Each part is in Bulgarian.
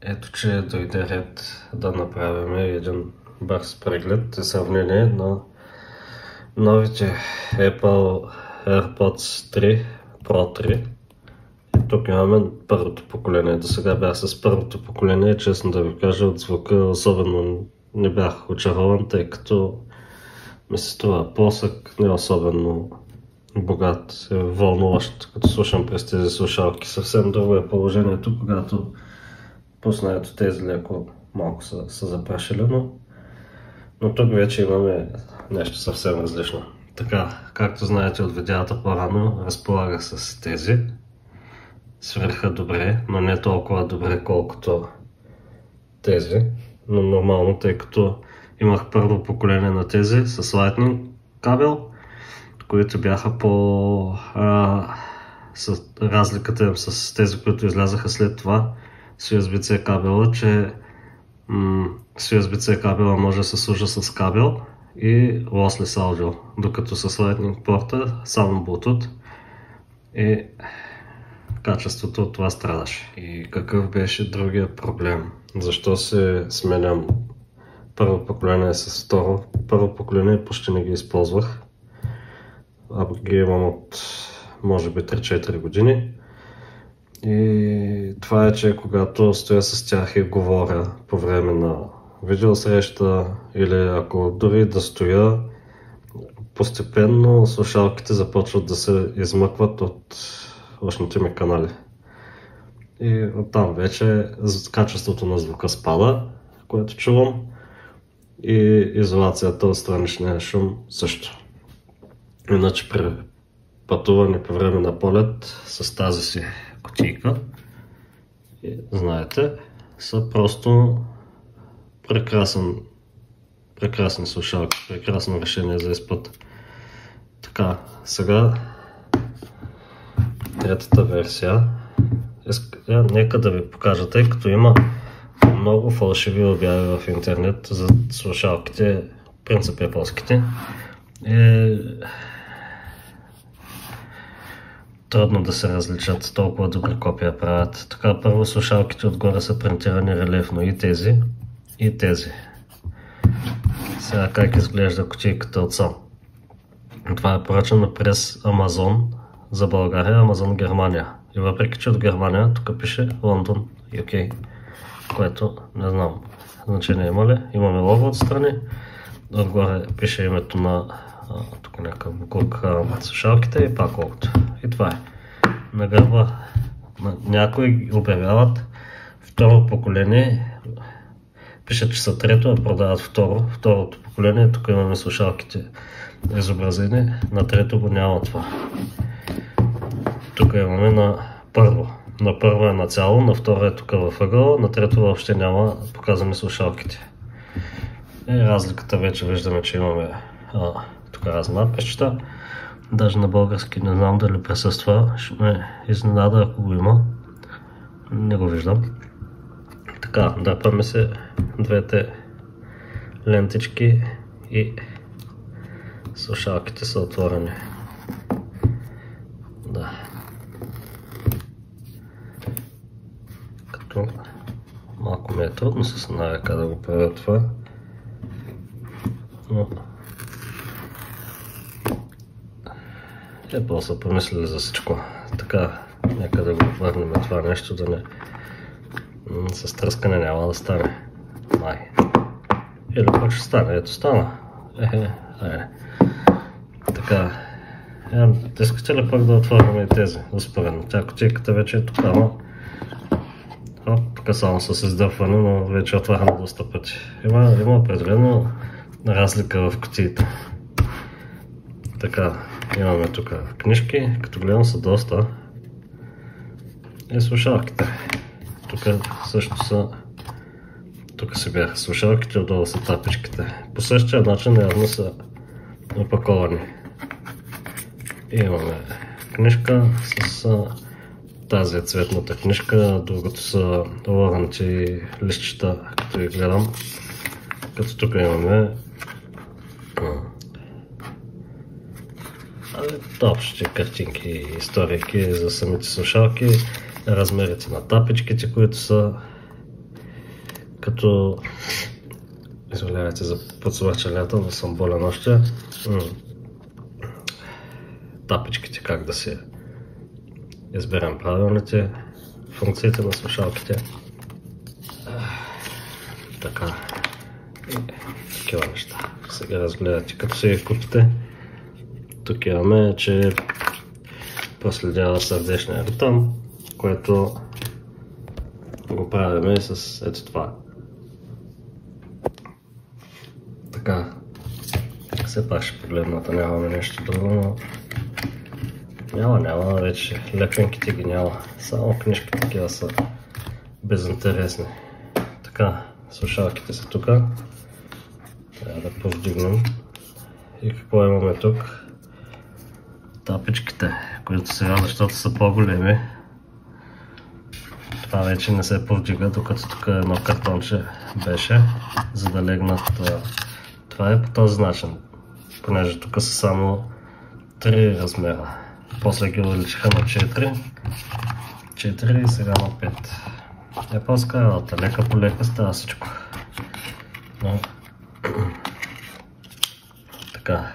Ето, че дойде ред да направим един бърз преглед и сравнение на новите Apple AirPods 3 Pro 3. И тук имаме първото поколение. До сега бях с първото поколение, честно да ви кажа, от звука особено не бях очарован, тъй като ми се струва плосък, не особено богат, вълнуващ, като слушам през тези слушалки. Съвсем друго е положението, когато пусна ето тези леко малко са запрашили, но тук вече имаме нещо съвсем различно. Така, както знаете от видеята по-рано, разполагах с тези. Свириха добре, но не толкова добре колкото тези. Но нормално, тъй като имах първо поколение на тези с Lightning кабел, които бяха по с разликата им с тези, които излязаха след това с USB-C кабела, че с USB-C кабела може да се служа с кабел и lossless аудио, докато с Lightning порта само Bluetooth и качеството от това страдаше. И какъв беше другия проблем? Защо се сменям първо поколение с второ? Първо поколение почти не ги използвах. Ги имам от може би 3-4 години. И това е, че когато стоя с тях и говоря по време на видеосреща или ако дори да стоя, постепенно слушалките започват да се измъкват от ушните ми канали. И оттам вече качеството на звука спада, което чувам, и изолацията от страничния шум също. Иначе при пътуване по време на полет с тази си кутийка, и, знаете, са просто прекрасни слушалки, прекрасно решение за изпът. Така, сега третата версия. Нека да ви покажа, тъй като има много фалшиви обяви в интернет за слушалките, принцип Apple-ските. Трудно да се различат, толкова добри копия правят. Така, първо слушалките отгоре са принтирани релефно, и тези, и тези. Сега как изглежда кутийката отсам. Това е поръчано през Amazon за България, Amazon Германия. И въпреки че от Германия, тук пише Лондон, UK, което не знам значение има ли. Имаме лого отстрани, отгоре пише името на тук някакъв буклук слушалките и пак логото. И това е. На гърба някои обявяват второ поколение, пишат, че са трето, а продават второто поколение. Тук имаме слушалките изобразени, на трето го няма това. Тук имаме на първо. На първо е нацяло, на второ е тук във ъгъла, на трето въобще няма показани слушалките. И разликата вече виждаме, че имаме тук разни надписчета. Даже на български не знам дали присъства. Ще ме изненада, ако го има. Не го виждам. Така, дърпаме се двете лентички и слушалките са отворени. Да. Като малко ми е трудно с навика да го правя това. Но Apple са помислили за всичко. Така, нека да го върнем това нещо, да не с тръскане няма да стане. Май. Или пък ще стане. Ето стана. Така. Искате ли пък да отворим и тези? Успорено. Тя кутийката вече е тук, ама тук само с издърпване, но вече отваряме доста пъти. Има определено разлика в кутиите. Така, имаме тук книжки, като гледам са доста. И слушалките. Тук също са. Тук си бяха слушалките, отдолу са тапичките. По същия начин явно са опаковани. И имаме книжка с тази цветната книжка, другото са лоренти листчета, като ги гледам. Като тук имаме общи картинки и историки за самите слушалки, размерите на тапичките, които са Като извинявайте за подсвърчалята, но съм болен още. Тапичките, как да се изберем правилните, функциите на слушалките. Така. И такива неща. Сега разгледате, като се ги купите. Тук имаме, че проследява сърдечния ритъм, което го правиме с ето това. Така, все пак ще погледната, нямаме нещо друго, но няма, вече лепенките ги няма, само книжки такива са безинтересни. Така, слушалките са тук, трябва да повдигнем. И какво имаме тук? Тапичките, които сега, защото са по-големи, това вече не се повдига, докато тук едно картонче беше, за да легнат. Това е по този начин, понеже тук са само 3 размера. После ги увеличиха на 4 и сега на 5. Японска работа, лека по лека става всичко. Но... така.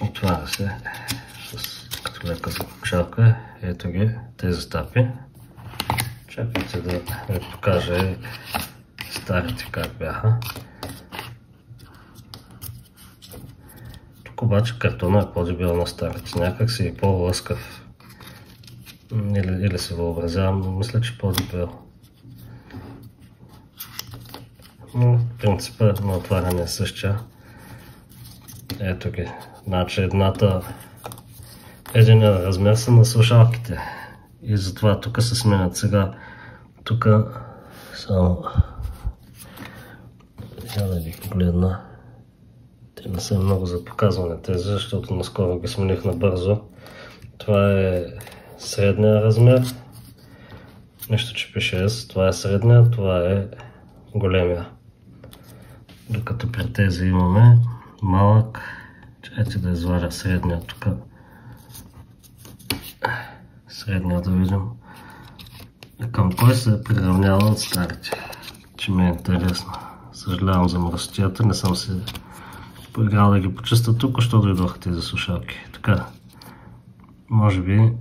Отваря се като лека закопчалка. Ето ги тези тапи. Чакайте да ви покажа старите как бяха. Тук обаче картона е по-дебел на старите. Някак си е по-лъскав. Или се въобразявам, но мисля, че по-дебел. Но принципът на отваряне е същия. Ето ги. Значи един размер са на слушалките. И затова тук се сменят сега. Тук само да ги погледна. Те не са много за показване тези, защото наскоро ги смених набързо. Това е средния размер. Нищо, че пише S. Това е средния, това е големия. Докато при тези имаме малък. Чакайте да извадя средния тук. Средния да видим. Към кой се приравнява от старите? Че ми е интересно. Съжалявам за мръсотията, не съм се поиграл да ги почиста тук, що дойдоха тези слушалки. Така, може би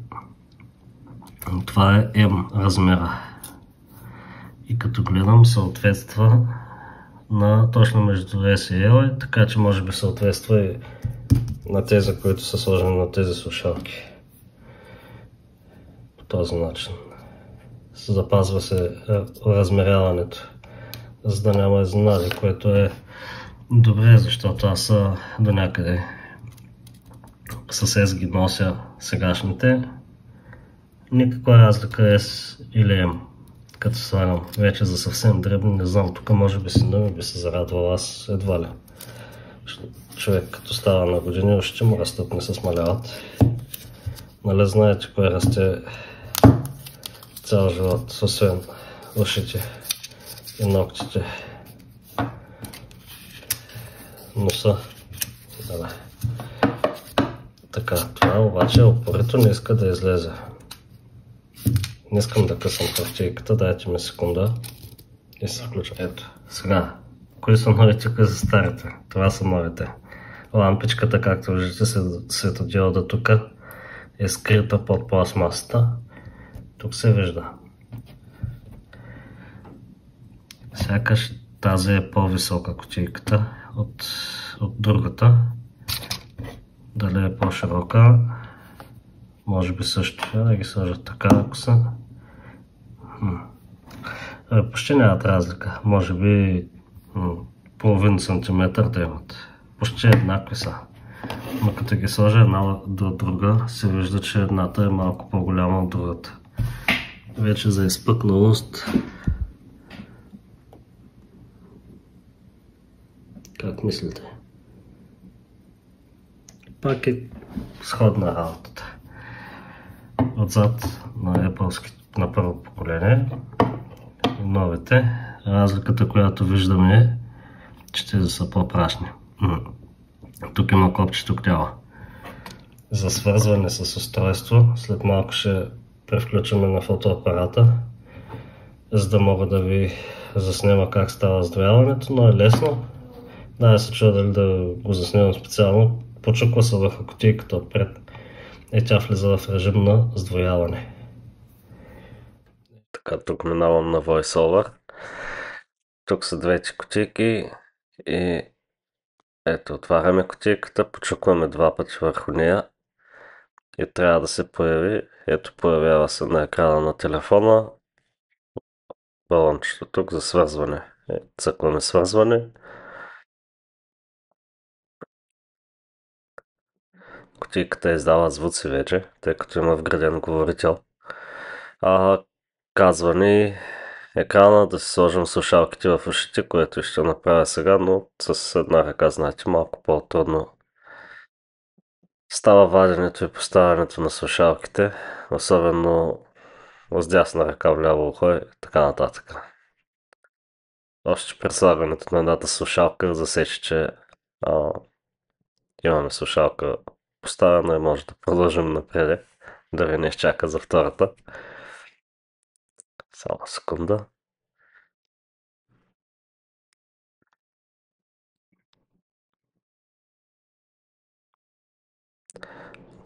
това е M размера. И като гледам съответства на точно между S и L, така че може би съответства и на тези, които са сложени на тези слушалки. По този начин. Запазва се размеряването, за да няма изненади, което е добре, защото аз до някъде с S ги нося сегашните. Никаква разлика S или M. Като слагам вече за съвсем дребни, не знам, тук може би сина ми би се зарадвал, аз едва ли. Човек като става на години, още му растат, не се смаляват. Нали знаете кое расте цял живот, освен ушите и ногтите, носа. Да. Така, това обаче опорито не иска да излезе. Не искам да късам хартийката, дайте ми секунда и се включа. Ето, сега, кои са новите, кои са старите? Това са новите. Лампичката, както виждате, светодиода тук е скрита под пластмасата. Тук се вижда. Сякаш тази е по-висока кутийката от другата. Дали е по-широка? Може би също. Да ги сложат така, ако са. Почти нямат разлика. Може би половин сантиметър да имат. Почти еднакви са. Но като ги сложа една до друга, се вижда, че едната е малко по-голяма от другата. Вече за изпъкналост. Как мислите? Пак е сходна работата. Отзад на Apple на първо поколение, новите, разликата, която виждаме е, че тези са по-прашни. Тук има копче, тук няма. за свързване с устройство. След малко ще превключваме на фотоапарата, за да мога да ви заснема как става сдвояването, но е лесно. Да, се чуя дали да го заснемам специално. Почуква се върху кутийката отпред и тя влиза в режим на сдвояване. Така, тук минавам на VoiceOver. Тук са двете кутийки и ето, отваряме кутийката, почукваме два пъти върху нея и трябва да се появи. Ето, появява се на екрана на телефона балончето тук за свързване. Цъкваме свързване. Кутийката издава звуци вече, тъй като има вграден говорител. Казва ни екрана да си сложим слушалките в ушите, което ще направя сега, но с една ръка, знаете, малко по-трудно става ваденето и поставянето на слушалките, особено с дясна ръка в ляво ухо и така нататък. Още при слагането на едната слушалка засече, че имаме слушалка поставена и може да продължим напред, дори не изчака за втората. Само секунда.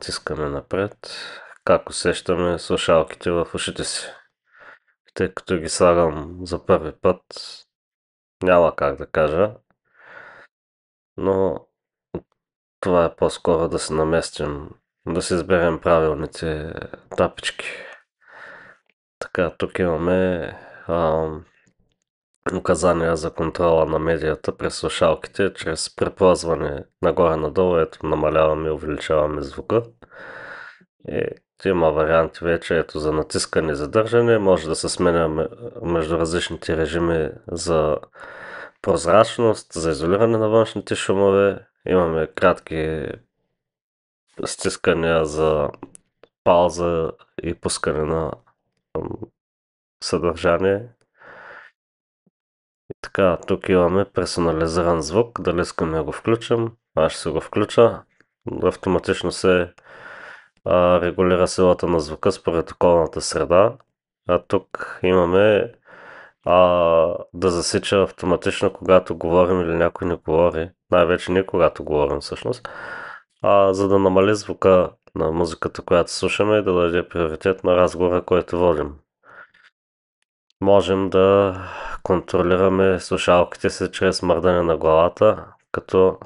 Тискаме напред. Как усещаме слушалките в ушите си? Тъй като ги слагам за първи път, няма как да кажа, но това е по-скоро да се наместим, да си изберем правилните тапички. Така, тук имаме указания за контрола на медията през слушалките, чрез преплъзване нагоре-надолу, ето намаляваме и увеличаваме звука. И има варианти вече, ето за натискане и задържане, може да се сменя между различните режими за прозрачност, за изолиране на външните шумове. Имаме кратки стискания за пауза и пускане на съдържание. И така, тук имаме персонализиран звук, дали искаме да го включим. Аз ще се го включа. Автоматично се регулира силата на звука според околната среда. А тук имаме да засича автоматично, когато говорим или някой не говори. Най-вече не когато говорим всъщност. За да намали звука на музиката, която слушаме и да даде приоритет на разговора, който водим. Можем да контролираме слушалките си чрез мърдане на главата, като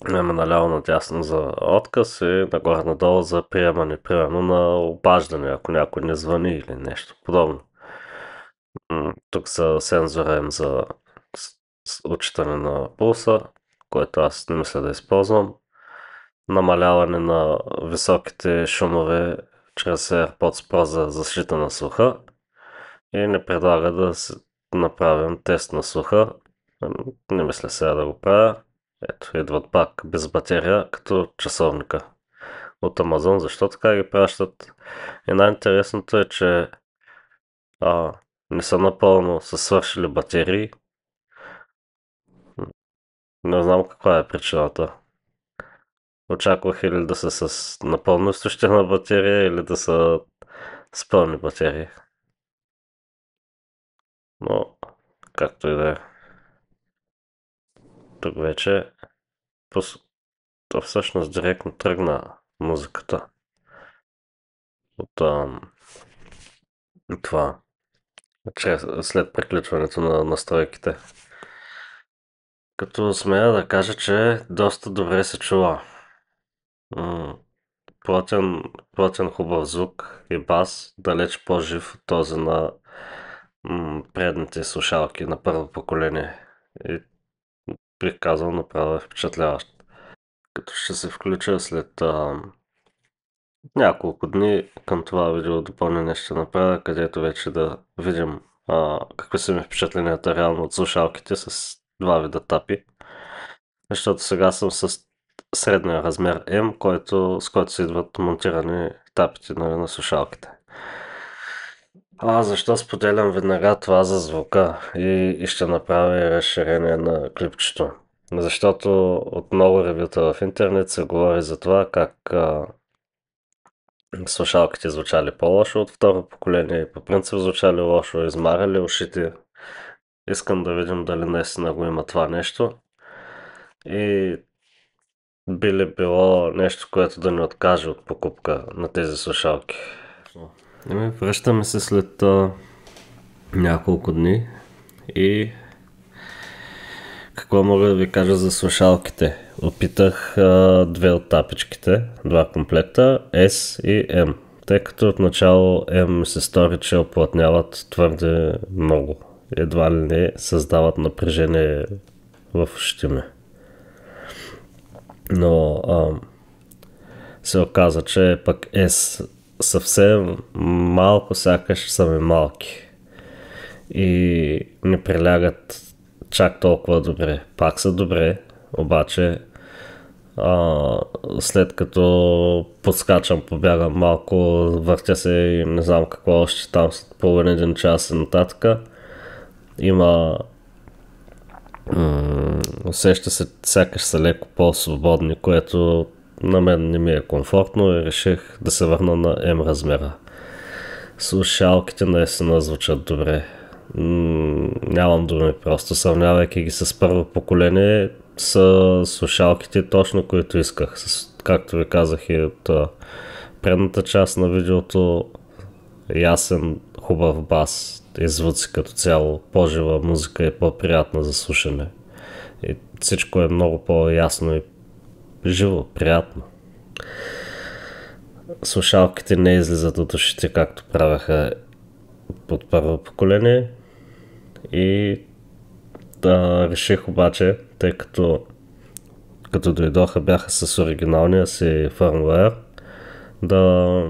имаме наляво надясно за отказ и нагоре-надолу за приемане, примерно на обаждане, ако някой не звъни или нещо подобно. Тук са сензора им за отчитане на пулса, който аз не мисля да използвам. Намаляване на високите шумове чрез AirPods Pro за защита на слуха. И не предлага да направим тест на слуха. Не мисля сега да го правя. Ето, идват пак без батерия, като часовника от Amazon. Защо така ги пращат? И най-интересното е, че не са напълно са свършили батерии. Не знам каква е причината. Очаквах или да са с напълно изтощена батерия, или да са с пълни батерии. Но, както и да е. Тук вече то всъщност директно тръгна музиката от това, след приключването на настройките. Като смея да кажа, че доста добре се чува. Плътен хубав звук и бас, далеч по-жив от този на предните слушалки на първо поколение. И бих казал направо е впечатляващ. Като ще се включа след няколко дни към това видео допълнение ще направя, където вече да видим какви са ми впечатленията реално от слушалките с два вида тапи. Защото сега съм с средния размер M, с който се идват монтирани тапите на слушалките. Защо споделям веднага това за звука и ще направя разширение на клипчето? Защото от много ревюта в интернет се говори за това как слушалките звучали по-лошо от второ поколение и по принцип звучали лошо, измарали ушите. Искам да видим дали наистина го има това нещо и би ли било нещо, което да ни откаже от покупка на тези слушалки. Връщаме се след няколко дни и какво мога да ви кажа за слушалките? Опитах две от тапичките, два комплекта, S и M. Тъй като отначало M ми се стори, че оплътняват твърде много. Едва ли не създават напрежение в ушите ми. Но се оказа, че пък S съвсем малко сякаш са ми малки. И не прилягат чак толкова добре. Пак са добре, обаче след като подскачам, побягам малко, въртя се и не знам какво още там след половин един час и нататък. Има усеща се, сякаш са леко по-свободни, което на мен не ми е комфортно и реших да се върна на M размера. Слушалките наистина звучат добре. Нямам думи, просто сравнявайки ги с първо поколение, са слушалките точно, които исках. Както ви казах и от предната част на видеото, ясен, хубав бас и звуци като цяло, по-жива музика и по-приятна за слушане. И всичко е много по-ясно и живо, приятно. Слушалките не излизат от ушите, както правеха от първо поколение. И реших обаче, тъй като дойдоха бяха с оригиналния си фърмуер, да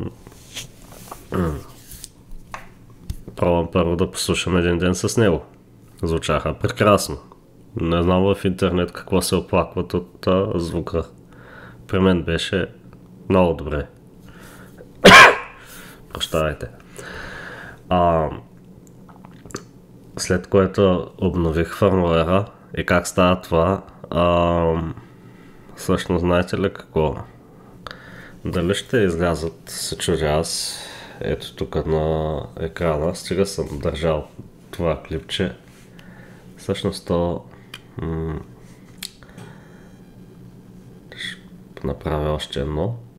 пробвам първо да послушам един ден с него. Звучаха прекрасно. Не знам в интернет какво се оплакват от звука. При мен беше много добре. Прощавайте. След което обнових фърмуера и как става това, всъщност знаете ли какво? Дали ще излязат, се чудя аз, ето тук на екрана, стига съм държал това клипче. Всъщност то ще направя още едно.